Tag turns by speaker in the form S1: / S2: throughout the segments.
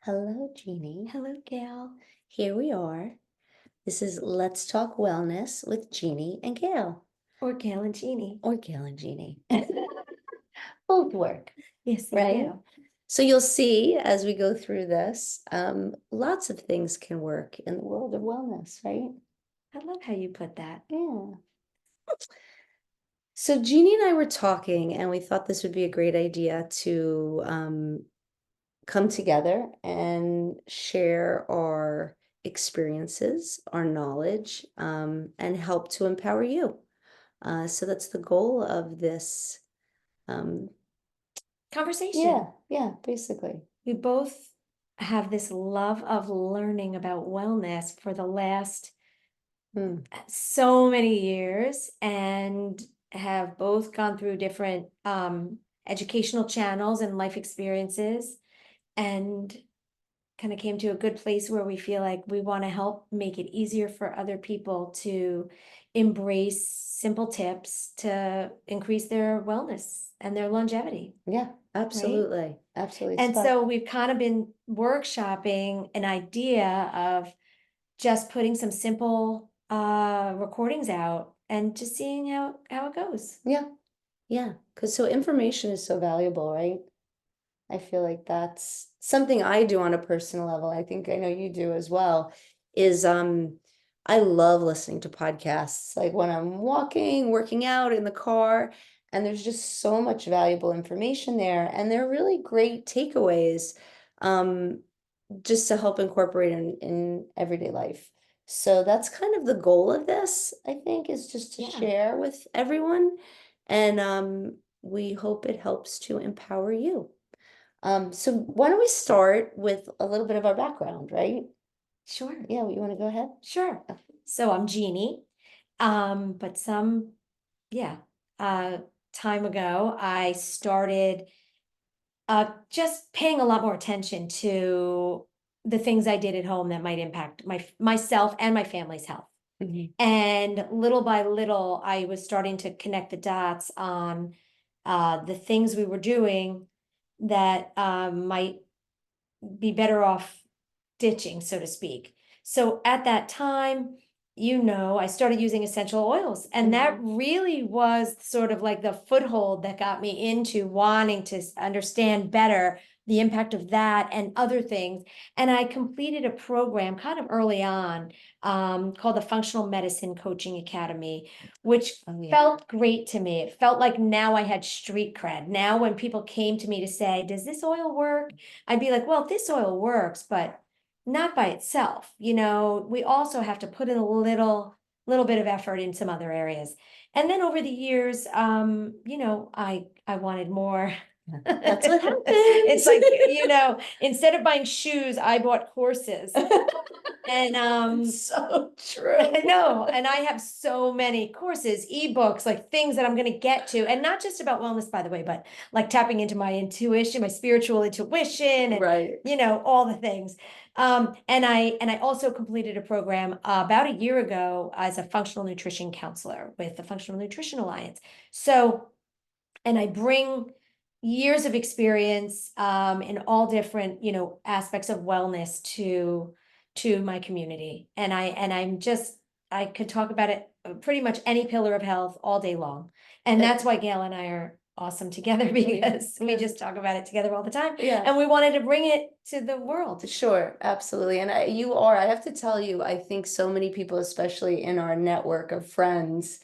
S1: Hello, Jeannie.
S2: Hello, Gail.
S1: Here we are. This is Let's Talk Wellness with Jeannie and Gayle,
S2: Or Gayle and Jeanne.
S1: or Gayle and Jeannie. Both work,
S2: Yes, they
S1: right?
S2: do.
S1: So you'll see as we go through this, lots of things can work in the world of wellness, right?
S2: I love how you put that.
S1: Yeah. So Jeannie and I were talking, and we thought this would be a great idea to come together and share our experiences, our knowledge, and help to empower you. So that's the goal of this. Um,
S2: Conversation.
S1: yeah, basically.
S2: We both have this love of learning about wellness for the last
S1: Hmm.
S2: so many years and have both gone through different educational channels and life experiences and kind of came to a good place where we feel like we want to help make it easier for other people to embrace simple tips to increase their wellness and their longevity,
S1: Yeah,
S2: right?
S1: absolutely. Absolutely. It's
S2: And
S1: fun.
S2: so we've kind of been workshopping an idea of just putting some simple recordings out and just seeing how it goes.
S1: Yeah, yeah. Because so information is so valuable, right? I feel like that's something I do on a personal level. I think I know you do as well, is I love listening to podcasts like when I'm walking, working out in the car, and there's just so much valuable information there, and they're really great takeaways um just to help incorporate in everyday life. So that's kind of the goal of this, I think, is just to
S2: Yeah,
S1: share with everyone, and we hope it helps to empower you. So why don't we start with a little bit of our background, right?
S2: sure,
S1: Yeah, you want to go ahead?
S2: sure.
S1: Okay.
S2: So I'm Jeannie, but yeah, uh, time ago, I started just paying a lot more attention to the things I did at home that might impact myself and my family's health.
S1: Mhm.
S2: And little by little, I was starting to connect the dots on the things we were doing that might be better off ditching, so to speak. So at that time, I started using essential oils, and that
S1: Mhm.
S2: really was sort of like the foothold that got me into wanting to understand better the impact of that and other things. And I completed a program kind of early on called the Functional Medicine Coaching Academy, which
S1: Oh yeah.
S2: felt great to me. It felt like now I had street cred. Now, when people came to me to say, "Does this oil work?" I'd be like, "Well, this oil works, but not by itself. We also have to put in a little bit of effort in some other areas." And then over the years, I wanted more.
S1: That's what
S2: It's
S1: happens.
S2: like, instead of buying shoes, I bought courses. And
S1: It's so
S2: I
S1: true.
S2: know, and I have so many courses, ebooks, like things that I'm going to get to, and not just about wellness, by the way, but like tapping into my intuition, my spiritual intuition, and
S1: Right.
S2: all the things. And I also completed a program about a year ago as a functional nutrition counselor with the Functional Nutrition Alliance. So, and I bring years of experience in all different aspects of wellness to my community, and I could talk about it pretty much any pillar of health all day long, and
S1: Uh,
S2: that's why Gail and I are awesome together
S1: yeah,
S2: because we
S1: yeah,
S2: just talk about it together all the time,
S1: yeah.
S2: and we wanted to bring it to the world.
S1: Sure, absolutely. And I have to tell you, I think so many people, especially in our network of friends,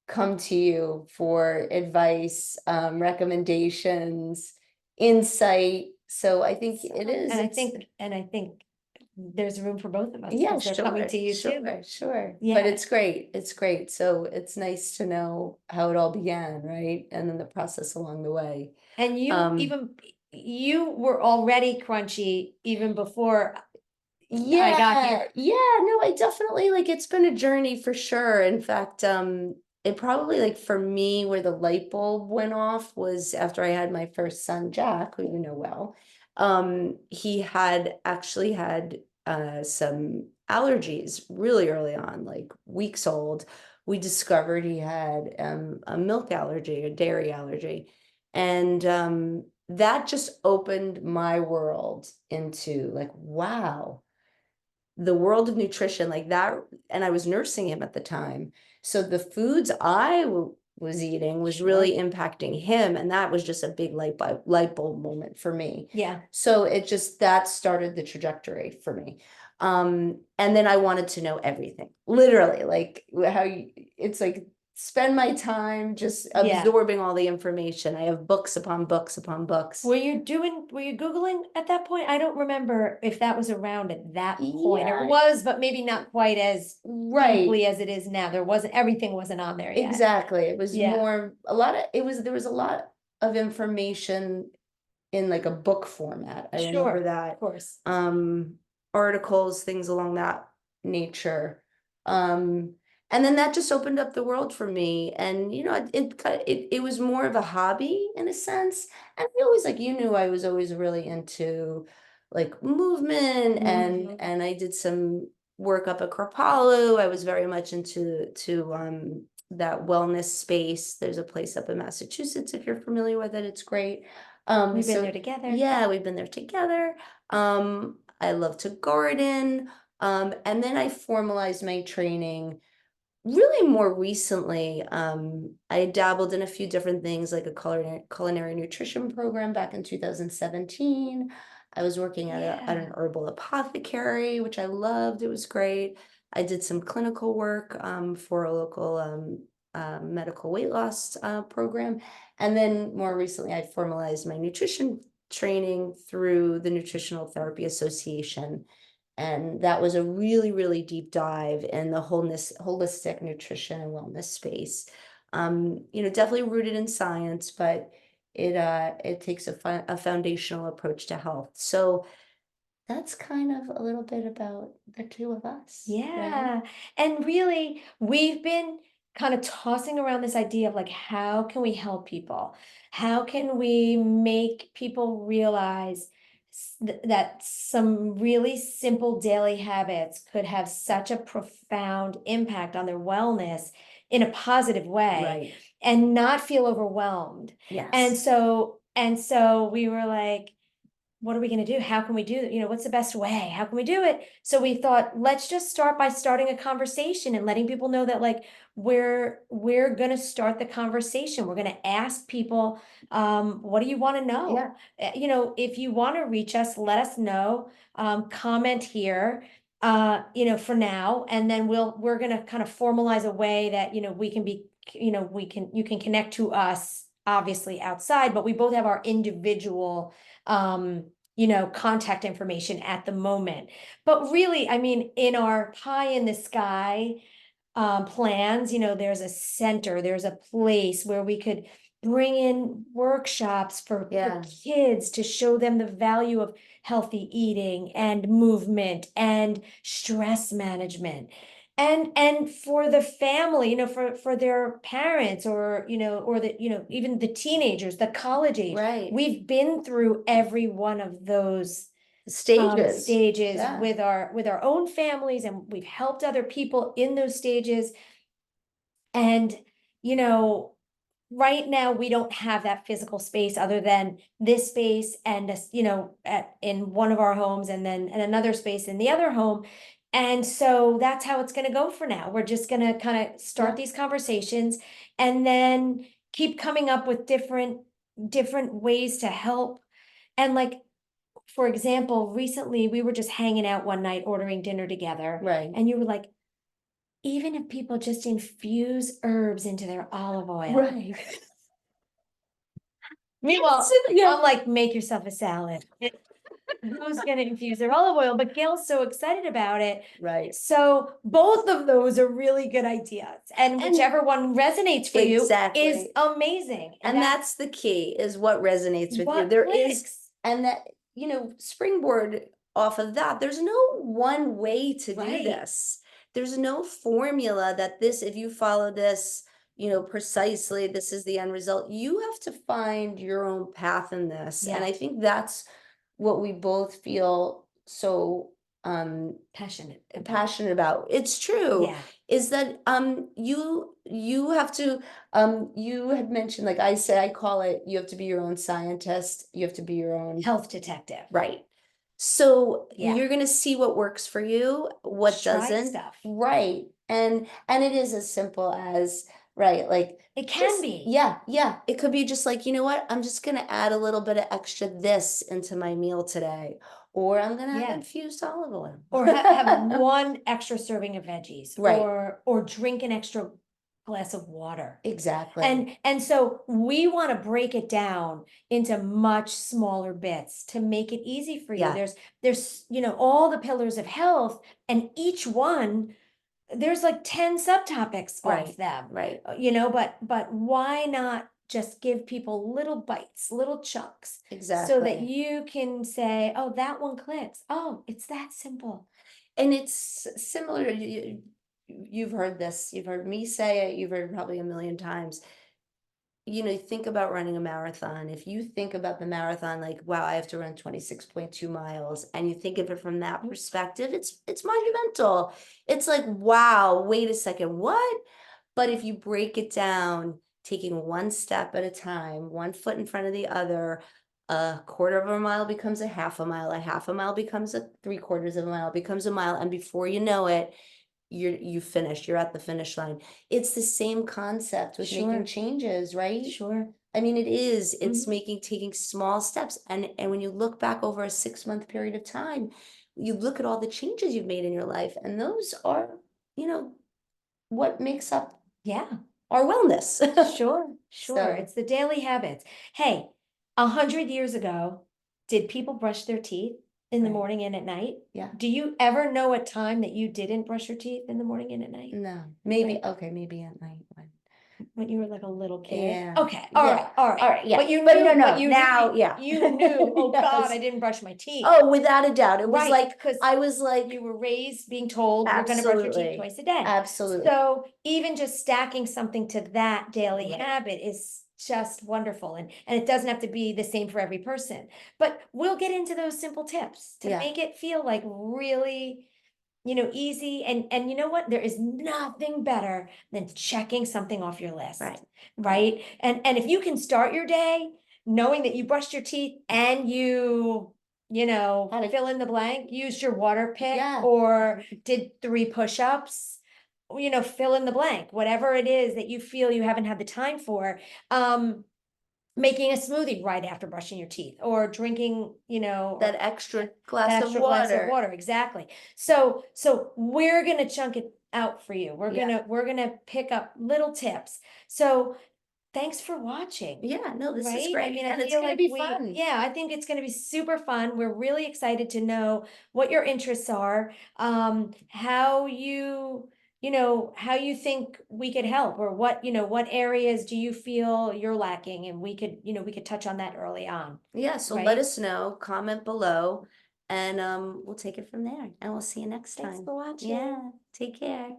S1: come to you for advice, recommendations, insight. So I think it
S2: So,
S1: is,
S2: and I think there's room for both of us
S1: yeah,
S2: because they're coming
S1: sure,
S2: to you too.
S1: sure, sure. But
S2: Yeah.
S1: it's great. It's great. So it's nice to know how it all began, right? And then the process along the way.
S2: And
S1: Um,
S2: you were already crunchy even before I got
S1: yeah,
S2: here.
S1: yeah, no, I definitely like it's been a journey for sure. In fact, it probably like for me where the light bulb went off was after I had my first son, Jack, who you know well. He had actually had some allergies really early on, like weeks old. We discovered he had a milk allergy, a dairy allergy. And that just opened my world into like, wow, the world of nutrition like that. And I was nursing him at the time. So the foods was eating was really
S2: Sure.
S1: impacting him. And that was just a big light bulb moment for me.
S2: Yeah.
S1: So it just, that started the trajectory for me. And then I wanted to know everything, literally, like how it's like spend my time just
S2: Yeah.
S1: absorbing all the information. I have books upon books upon books.
S2: Were you Googling at that point? I don't remember if that was around at that point. It
S1: Yeah,
S2: was, but maybe not quite as
S1: right.
S2: deeply as it is now. Everything wasn't on there yet.
S1: Exactly. It was
S2: Yeah.
S1: more a lot of there was a lot of information in like a book format. I remember
S2: Sure. Of
S1: that.
S2: course.
S1: Articles, things along that nature. Um, and then that just opened up the world for me. And it was more of a hobby in a sense. And I always like you knew I was always really into like movement
S2: Mhm.
S1: and I did some work up at Kripalu. I was very much into that wellness space. There's a place up in Massachusetts if you're familiar with it. It's great.
S2: We've been
S1: So
S2: there together.
S1: yeah, we've been there together. I love to garden. And then I formalized my training really more recently. I dabbled in a few different things like a culinary nutrition program back in 2017. I was working at an
S2: Yeah.
S1: herbal apothecary, which I loved. It was great. I did some clinical work for a local medical weight loss program. And then more recently, I formalized my nutrition training through the Nutritional Therapy Association. And that was a really, really deep dive in the holistic nutrition and wellness space. Definitely rooted in science, but it takes a foundational approach to health. So that's kind of a little bit about the two of us, right?
S2: Yeah. And really, we've been kind of tossing around this idea of like, how can we help people? How can we make people realize that some really simple daily habits could have such a profound impact on their wellness in a positive way
S1: Right.
S2: and not feel overwhelmed? And
S1: Yes.
S2: so we were like, what are we going to do? How can we do it? What's the best way? How can we do it? So we thought, let's just start by starting a conversation and letting people know that like we're going to start the conversation. We're going to ask people, what do you want to
S1: Yeah.
S2: know? If you want to reach us, let us know. Comment here, for now, and then we're going to kind of formalize a way that, we can be, you can connect to us obviously outside, but we both have our individual contact information at the moment. But really, I mean, in our pie in the sky plans, there's a center, there's a place where we could bring in workshops for
S1: Yeah.
S2: kids to show them the value of healthy eating and movement and stress management. And for the family, for their parents or even the teenagers, the college age,
S1: Right.
S2: we've been through every one of those
S1: Stages.
S2: stages
S1: Yeah.
S2: with our own families, and we've helped other people in those stages. And you know right now we don't have that physical space other than this space and this, in one of our homes, and then and another space in the other home. And so that's how it's going to go for now. We're just going to kind of start
S1: Yeah.
S2: these conversations and then keep coming up with different ways to help. And like, for example, recently we were just hanging out one night ordering dinner together,
S1: Right.
S2: and you were like, even if people just infuse herbs into their olive oil.
S1: Right.
S2: Meanwhile,
S1: Yeah.
S2: I'm like, make yourself a salad. Who's gonna infuse their olive oil? But Gail's so excited about it.
S1: Right.
S2: So both of those are really good ideas. And
S1: And
S2: whichever one resonates for you is
S1: exactly.
S2: amazing. And
S1: And
S2: that's
S1: that's the key is what resonates with you.
S2: what
S1: There is,
S2: clicks.
S1: and that, springboard off of that, there's no one way to do
S2: Right.
S1: this. There's no formula that this, if you follow this, precisely, this is the end result. You have to find your own path in this. And
S2: Yeah.
S1: I think that's what we both feel so
S2: Passionate about.
S1: passionate about. It's true.
S2: Yeah.
S1: is that you have to you had mentioned, like I say, I call it, you have to be your own scientist, you have to be your own
S2: Health detective.
S1: right. So
S2: Yeah.
S1: you're gonna see what works for you, what
S2: Just try
S1: doesn't.
S2: stuff.
S1: Right. And it is as simple as, right, like
S2: It can
S1: just
S2: be.
S1: yeah, yeah. It could be just like, you know what? I'm just gonna add a little bit of extra this into my meal today. Or I'm gonna have
S2: Yeah.
S1: infused olive oil.
S2: Or have one extra serving of veggies,
S1: Right.
S2: or drink an extra glass of water.
S1: Exactly.
S2: And so we want to break it down into much smaller bits to make it easy for you.
S1: Yeah.
S2: There's all the pillars of health, and each one there's like 10 subtopics
S1: Right.
S2: of them.
S1: Right.
S2: But why not just give people little bites, little chunks, so that
S1: Exactly.
S2: you can say, oh, that one clicks. Oh, it's that simple.
S1: And it's similar, you've heard this, you've heard me say it, you've heard it probably a million times. You know, think about running a marathon. If you think about the marathon like, wow, I have to run 26.2 miles, and you think of it from that perspective, it's monumental. It's like, wow, wait a second, what? But if you break it down, taking one step at a time, one foot in front of the other, a quarter of a mile becomes a half a mile becomes a three-quarters of a mile, becomes a mile, and before you know it, you finished, you're at the finish line. It's the same concept with making
S2: Sure,
S1: changes, right?
S2: sure.
S1: I mean, it's
S2: Mhm.
S1: taking small steps. And when you look back over a 6-month period of time, you look at all the changes you've made in your life, and those are, you know, what makes up
S2: Yeah,
S1: our wellness.
S2: sure, sure.
S1: So,
S2: It's the daily habits. Hey, 100 years ago, did people brush their teeth in the
S1: right,
S2: morning and at night?
S1: yeah,
S2: Do you ever know a time that you didn't brush your teeth in the morning and at night?
S1: no, maybe,
S2: Right.
S1: okay, maybe at night
S2: When you were like a little kid?
S1: yeah,
S2: Okay,
S1: yeah,
S2: all right.
S1: all right, yeah,
S2: But you
S1: but
S2: knew,
S1: no,
S2: but
S1: no,
S2: you knew,
S1: now, yeah.
S2: you knew, oh God,
S1: Yes.
S2: I didn't brush my teeth.
S1: Oh, without a doubt. It was
S2: Right,
S1: like,
S2: because
S1: I was like,
S2: you were raised being told you're gonna brush your teeth
S1: absolutely,
S2: twice a day.
S1: absolutely,
S2: So even just stacking something to that daily
S1: right,
S2: habit is just wonderful. And it doesn't have to be the same for every person. But we'll get into those simple tips to
S1: yeah,
S2: make it feel like really, easy. And you know what? There is nothing better than checking something off your list,
S1: right, right.
S2: right? And if you can start your day knowing that you brushed your teeth and
S1: Had a,
S2: fill in the blank, used your water pick
S1: yeah,
S2: or did 3 push-ups, fill in the blank, whatever it is that you feel you haven't had the time for. Making a smoothie right after brushing your teeth, or drinking,
S1: that
S2: or
S1: extra
S2: that
S1: glass of
S2: extra glass of
S1: water.
S2: water, exactly. So we're gonna chunk it out for you. We're
S1: Yeah,
S2: gonna we're gonna pick up little tips. So thanks for watching.
S1: yeah, no, this is
S2: Right? I
S1: great.
S2: mean, I
S1: And it's
S2: feel
S1: gonna
S2: like
S1: be fun.
S2: I think it's going to be super fun. We're really excited to know what your interests are, how you think we could help, or what areas do you feel you're lacking, and we could touch on that early on,
S1: Yeah, so let
S2: right?
S1: us know, comment below, and we'll take it from there. And we'll see you next
S2: Thanks
S1: time.
S2: for watching.
S1: Yeah, take care.